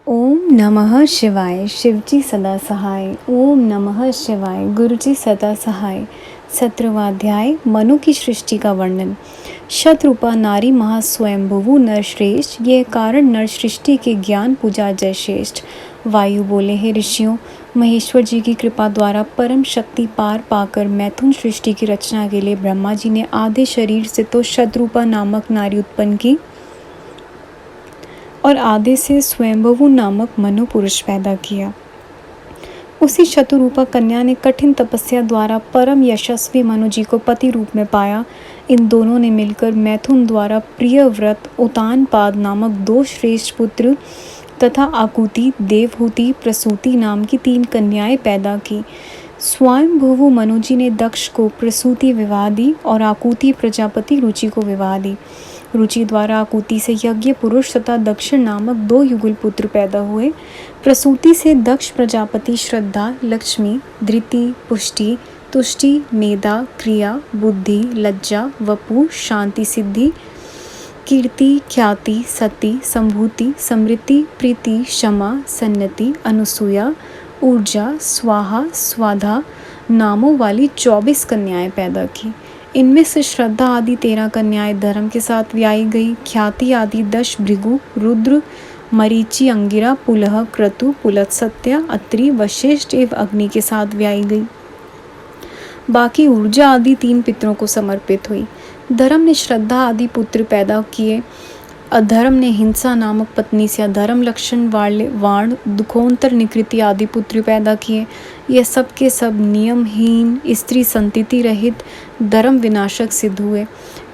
ओम नमः शिवाय। शिवजी सदा सहाय। ओम नमः शिवाय। गुरुजी सदा सहाय। 17वां अध्याय मनु की सृष्टि का वर्णन। शतरूपा नारी महास्वयंभुवु नर श्रेष्ठ, यह कारण नर सृष्टि के ज्ञान पूजा जय श्रेष्ठ। वायु बोले, हे ऋषियों, महेश्वर जी की कृपा द्वारा परम शक्ति पार पाकर मैथुन सृष्टि की रचना के लिए ब्रह्मा जी ने आधे शरीर से तो शतरूपा नामक नारी उत्पन्न की और आधे से स्वयंभुवु नामक मनु पुरुष पैदा किया। उसी शतरूपा कन्या ने कठिन तपस्या द्वारा परम यशस्वी मनु जी को पति रूप में पाया। इन दोनों ने मिलकर मैथुन द्वारा प्रियव्रत, उतानपाद नामक 2 श्रेष्ठ पुत्र तथा आकुति, देवहूति, प्रसूति नाम की 3 कन्याएं पैदा की। स्वयंभुवु मनु जी ने दक्ष को प्रसूति विवाह दी और आकुति प्रजापति रुचि को विवाह दी। रुचि द्वारा आकुति से यज्ञ पुरुष तथा दक्षिण नामक 2 युगल पुत्र पैदा हुए। प्रसूति से दक्ष प्रजापति श्रद्धा, लक्ष्मी, धृति, पुष्टि, तुष्टि, मेधा, क्रिया, बुद्धि, लज्जा, वपु, शांति, सिद्धि, कीर्ति, ख्याति, सती, संभूति, समृद्धि, प्रीति, क्षमा, सन्नति, अनुसूया, ऊर्जा, स्वाहा, स्वाधा नामों वाली 24 कन्याएं पैदा की। इनमें से श्रद्धा आदि 13 कन्याएं धर्म के साथ व्याई गई। ख्याति आदि 10 भृगु, रुद्र, मरीचि, अंगिरा, पुलह, क्रतु, पुलत्सत्या, अत्रि, वशिष्ठ एवं अग्नि के साथ व्याई गई। बाकी ऊर्जा आदि 3 पितरों को समर्पित हुई। धर्म ने श्रद्धा आदि पुत्र पैदा किए। अधर्म ने हिंसा नामक पत्नी से अधर्म लक्षण वाले वाण, दुखोंतर, निकृति आदि पुत्र पैदा किए। यह सब के सब नियमहीन, स्त्री संतति रहित, धर्म विनाशक सिद्ध हुए।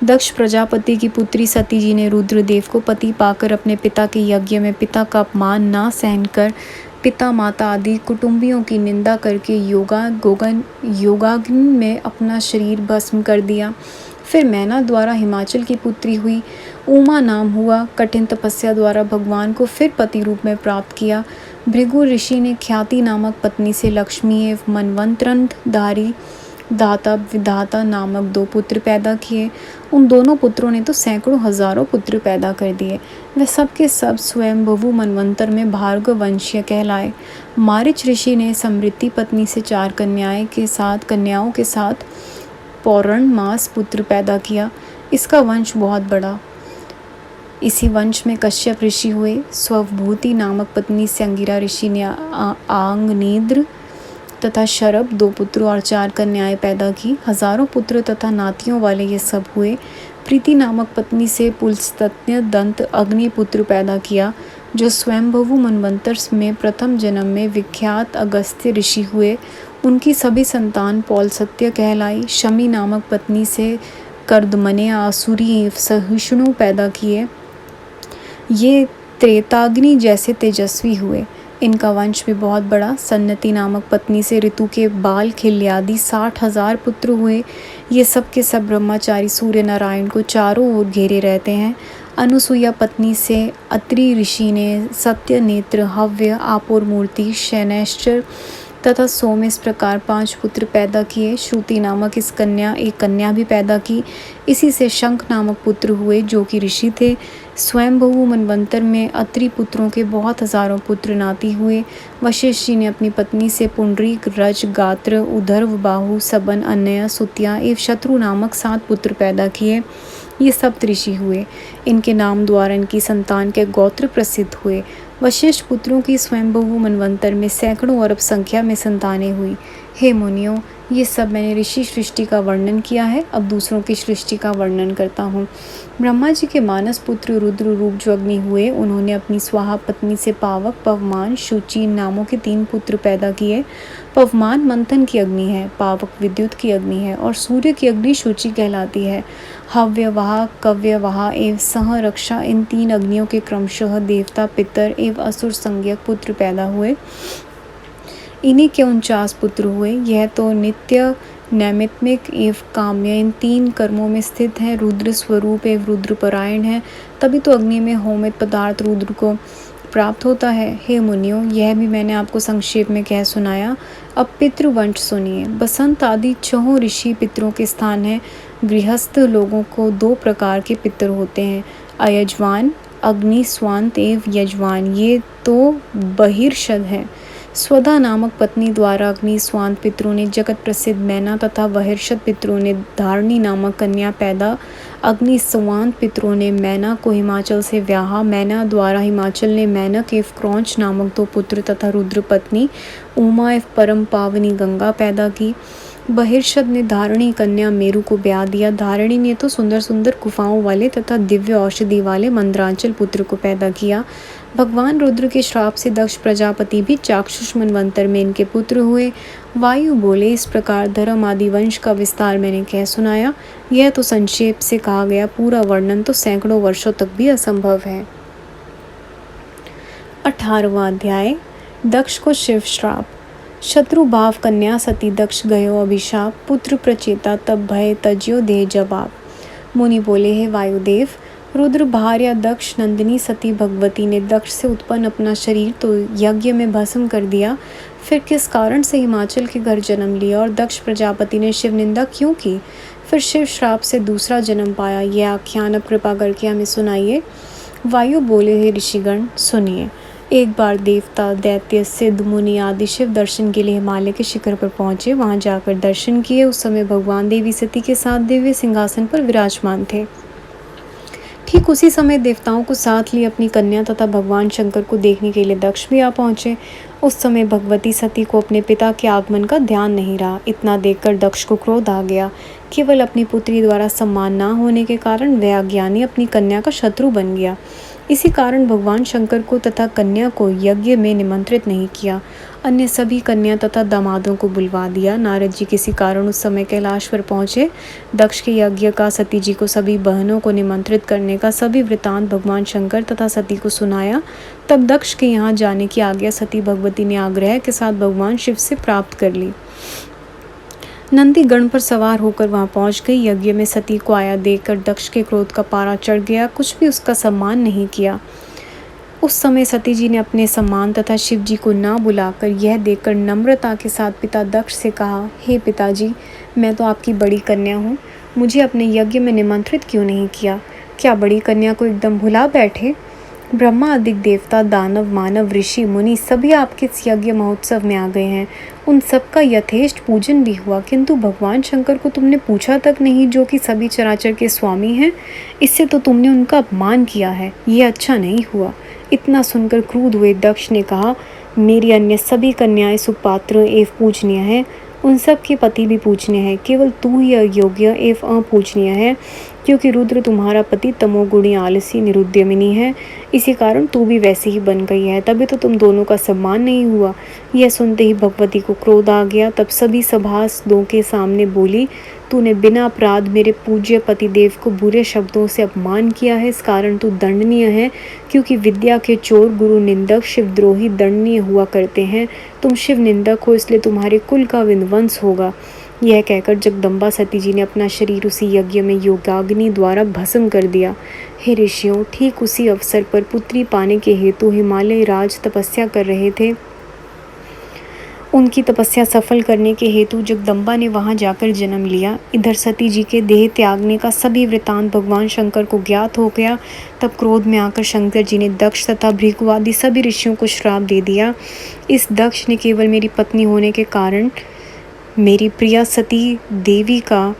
दक्ष प्रजापति की पुत्री सती जी ने रुद्रदेव को पति पाकर अपने पिता के यज्ञ में पिता का अपमान ना सहन कर पिता माता आदि कुटुंबियों की निंदा करके योगाग्नि में अपना शरीर भस्म कर दिया। फिर मैना द्वारा हिमाचल की पुत्री हुई, उमा नाम हुआ। कठिन तपस्या द्वारा भगवान को फिर पति रूप में प्राप्त किया। भृगु ऋषि ने ख्याति नामक पत्नी से लक्ष्मी एवं मनवंतरधारी दाता विधाता नामक 2 पुत्र पैदा किए। उन दोनों पुत्रों ने तो सैकड़ों हजारों पुत्र पैदा कर दिए। वे सब के सब स्वयंभुवु मनवंतर में भार्गव वंशीय कहलाए। मारीच ऋषि ने समृद्धि पत्नी से 4 कन्याओं के साथ पौरण मास पुत्र पैदा किया। इसका वंश बहुत बड़ा। इसी वंश में कश्यप ऋषि हुए। स्वभूति नामक पत्नी से अंगिरा ऋषि ने आंगनेद्र तथा शरभ 2 पुत्र और 4 कन्याएं पैदा की। हजारों पुत्र तथा नातियों वाले ये सब हुए। प्रीति नामक पत्नी से पुलस्तत्य दंत अग्नि पुत्र पैदा किया, जो स्वयंभुवु मनवंतर में प्रथम जन्म में विख्यात अगस्त्य ऋषि हुए। उनकी सभी संतान पौलसत्य कहलाई। शमी नामक पत्नी से कर्दमने आसुरी एवं सहिष्णु पैदा किए। ये त्रेताग्नि जैसे तेजस्वी हुए। इनका वंश भी बहुत बड़ा। सन्नति नामक पत्नी से ऋतु के बाल खिल्यादि 60,000 पुत्र हुए। ये सब के सब ब्रह्मचारी सूर्य नारायण को चारों ओर घेरे रहते हैं। अनुसूया पत्नी से अत्रि ऋषि ने सत्य नेत्र, हव्य, आपोर मूर्ति, शैनेश्वर तथा सोम इस प्रकार 5 पुत्र पैदा किए। श्रुति नामक एक कन्या भी पैदा की। इसी से शंख नामक पुत्र हुए, जो कि ऋषि थे। स्वयंभुवु मनवंतर में अत्रि पुत्रों के बहुत हजारों पुत्र नाती हुए। वशिष्ठ जी ने अपनी पत्नी से पुंडरीक, रज, गात्र, उदर्व, बाहु, सबन, अनया, सुतिया एवं शत्रु नामक 7 पुत्र पैदा किए। ये सप्त ऋषि हुए। इनके नाम द्वारा इनकी संतान के गोत्र प्रसिद्ध हुए। वशिष्ठ पुत्रों की स्वयंभुवु मनवंतर में सैकड़ों अरब संख्या में संतानें हुई। हे मुनियों, ये सब मैंने ऋषि सृष्टि का वर्णन किया है। अब दूसरों की सृष्टि का वर्णन करता हूँ। ब्रह्मा जी के मानस पुत्र रुद्र रूप जो अग्नि हुए, उन्होंने अपनी स्वाहा पत्नी से पावक, पवमान, शुचि नामों के 3 पुत्र पैदा किए। पवमान मंथन की अग्नि है, पावक विद्युत की अग्नि है और सूर्य की अग्नि शुचि कहलाती है। हव्यवाह, कव्यवाह एवं सह रक्षा, इन 3 अग्नियों के क्रमशः देवता, पितर एवं असुर संज्ञक पुत्र पैदा हुए। इन्हीं के 49 पुत्र हुए। यह तो नित्य, नैमित्तिक एवं काम्य इन 3 कर्मों में स्थित है। रुद्र स्वरूप एवं रुद्र परायण है, तभी तो अग्नि में होमित पदार्थ रुद्र को प्राप्त होता है। हे मुनियों, यह भी मैंने आपको संक्षेप में कह सुनाया। अब पितृवंश सुनिए। बसंत आदि 6 ऋषि पितरों के स्थान है। गृहस्थ लोगों को 2 प्रकार के पितर होते हैं, अयजवान अग्नि स्वांत एव यजवान, ये तो बहिर्षद है। स्वधा नामक पत्नी द्वारा अग्नि स्वांत पितरों ने जगत प्रसिद्ध मैना तथा बहिर्षद पितरों ने धारणी नामक कन्या पैदा। अग्नि स्वांत पितरों ने मैना को हिमाचल से व्याहा। मैना द्वारा हिमाचल ने मैनक एवं क्रौंच नामक 2 पुत्र तथा रुद्र पत्नी उमा एवं परम पावनी गंगा पैदा की। बहिर्षद ने धारणी कन्या मेरु को ब्याह दिया। धारणी ने तो सुंदर सुंदर गुफाओं वाले तथा दिव्य औषधि वाले मंदरांचल पुत्र को पैदा किया। भगवान रुद्र के श्राप से दक्ष प्रजापति भी चाक्षुष मनवंतर में इनके पुत्र हुए। वायु बोले, इस प्रकार धर्म आदि वंश का विस्तार मैंने कह सुनाया। यह तो संक्षेप से कहा गया, पूरा वर्णन तो सैकड़ों वर्षों तक भी असंभव है। 18वां अध्याय। दक्ष को शिव श्राप। शत्रु भाव कन्या सती दक्ष गयो अभिशाप, पुत्र प्रचेता तब भय तज्यो दे जवाब। मुनि बोले, हे वायुदेव, रुद्र भार्या दक्ष नंदिनी सती भगवती ने दक्ष से उत्पन्न अपना शरीर तो यज्ञ में भस्म कर दिया, फिर किस कारण से हिमाचल के घर जन्म लिया और दक्ष प्रजापति ने शिव निंदा क्यों की, फिर शिव श्राप से दूसरा जन्म पाया, यह आख्यान अब कृपा करके हमें सुनाइए। वायु बोले, हे ऋषिगण सुनिए। एक बार देवता, दैत्य, सिद्ध, मुनि आदि शिव दर्शन के लिए हिमालय के शिखर पर पहुंचे। वहां जाकर दर्शन किए। उस समय भगवान देवी सती के साथ दिव्य सिंहासन पर विराजमान थे। ठीक उसी समय देवताओं को साथ लिए अपनी कन्या तथा भगवान शंकर को देखने के लिए दक्ष भी आ पहुंचे। उस समय भगवती सती को अपने पिता के आगमन का ध्यान नहीं रहा। इतना देखकर दक्ष को क्रोध आ गया। केवल अपनी पुत्री द्वारा सम्मान न होने के कारण वह अज्ञानी अपनी कन्या का शत्रु बन गया। इसी कारण भगवान शंकर को तथा कन्या को यज्ञ में निमंत्रित नहीं किया। अन्य सभी कन्या तथा दामादों को बुलवा दिया। नारद जी किसी कारण उस समय कैलाश पर पहुंचे। दक्ष के यज्ञ का, सती जी को सभी बहनों को निमंत्रित करने का सभी वृतांत भगवान शंकर तथा सती को सुनाया। तब दक्ष के यहाँ जाने की आज्ञा सती भगवती ने आग्रह के साथ भगवान शिव से प्राप्त कर ली। नंदी गण पर सवार होकर वहां पहुंच गई। यज्ञ में सती को आया देखकर दक्ष के क्रोध का पारा चढ़ गया। कुछ भी उसका सम्मान नहीं किया। उस समय सती जी ने अपने सम्मान तथा शिव जी को ना बुलाकर यह देखकर नम्रता के साथ पिता दक्ष से कहा, हे पिताजी, मैं तो आपकी बड़ी कन्या हूँ, मुझे अपने यज्ञ में निमंत्रित क्यों नहीं किया? क्या बड़ी कन्या को एकदम भुला बैठे? ब्रह्मा आदि देवता, दानव, मानव, ऋषि, मुनि सभी आपके इस यज्ञ महोत्सव में आ गए हैं। उन सबका यथेष्ट पूजन भी हुआ, किंतु भगवान शंकर को तुमने पूछा तक नहीं, जो कि सभी चराचर के स्वामी हैं। इससे तो तुमने उनका अपमान किया है। ये अच्छा नहीं हुआ। इतना सुनकर क्रुद्ध हुए दक्ष ने कहा, मेरी अन्य सभी कन्याएं सुपात्र एवं पूजनीय हैं, उन सब के पति भी पूजनीय हैं, केवल तू ही अयोग्य एवं अपूजनीय है, क्योंकि रुद्र तुम्हारा पति तमोगुणी आलसी निरुद्यमिनी है। इसी कारण तू भी वैसी ही बन गई है, तभी तो तुम दोनों का सम्मान नहीं हुआ। यह सुनते ही भगवती को क्रोध आ गया। तब सभी सभासदों के सामने बोली, तूने बिना अपराध मेरे पूज्य पतिदेव को बुरे शब्दों से अपमान किया है। इस कारण तू दंडनीय है, क्योंकि विद्या के चोर, गुरु निंदक, शिवद्रोही दंडनीय हुआ करते हैं। तुम शिव निंदक हो, इसलिए तुम्हारे कुल का विध्वंस होगा। यह कहकर जगदम्बा सती जी ने अपना शरीर उसी यज्ञ में योगाग्नि द्वारा भस्म कर दिया। हे ऋषियों, ठीक उसी अवसर पर पुत्री पाने के हेतु हिमालय राज तपस्या कर रहे थे। उनकी तपस्या सफल करने के हेतु जगदम्बा ने वहां जाकर जन्म लिया। इधर सती जी के देह त्यागने का सभी वृतांत भगवान शंकर को ज्ञात हो गया। तब क्रोध में आकर शंकर जी ने दक्ष तथा भृगु आदि सभी ऋषियों को श्राप दे दिया। इस दक्ष ने केवल मेरी पत्नी होने के कारण मेरी प्रिया सती देवी का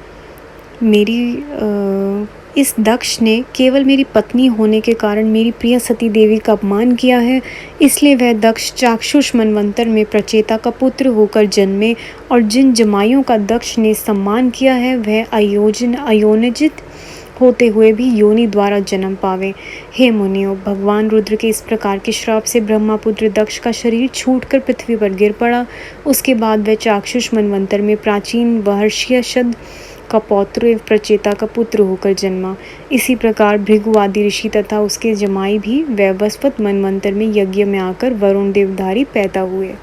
इस दक्ष ने केवल मेरी पत्नी होने के कारण मेरी प्रिय सती देवी का अपमान किया है। इसलिए वह दक्ष चाक्षुष मनवंतर में प्रचेता का पुत्र होकर जन्मे, और जिन जमाइयों का दक्ष ने सम्मान किया है वह अयोनिजित होते हुए भी योनि द्वारा जन्म पावे। हे मुनियों, भगवान रुद्र के इस प्रकार के श्राप से ब्रह्मापुत्र दक्ष का शरीर छूटकर पृथ्वी पर गिर पड़ा। उसके बाद वह चाक्षुष मनवंतर में प्राचीन महर्षि शद का पौत्र एवं प्रचेता का पुत्र होकर जन्मा। इसी प्रकार भृगु आदि ऋषि तथा उसके जमाई भी वैवस्वत मनवंतर में यज्ञ में आकर वरुण देवधारी पैदा हुए।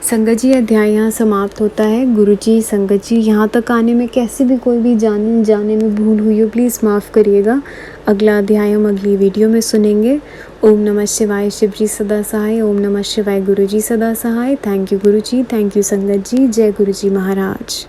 संगत जी, अध्याय यहाँ समाप्त होता है। गुरुजी, संगत जी, यहाँ तक आने में कैसे भी कोई भी जाने में भूल हुई हो प्लीज़ माफ़ करिएगा। अगला अध्याय हम अगली वीडियो में सुनेंगे। ओम नमः शिवाय, शिव जी सदा सहाय। ओम नमः शिवाय, गुरुजी सदा सहाय। थैंक यू गुरुजी, थैंक यू संगत जी। जय गुरुजी महाराज।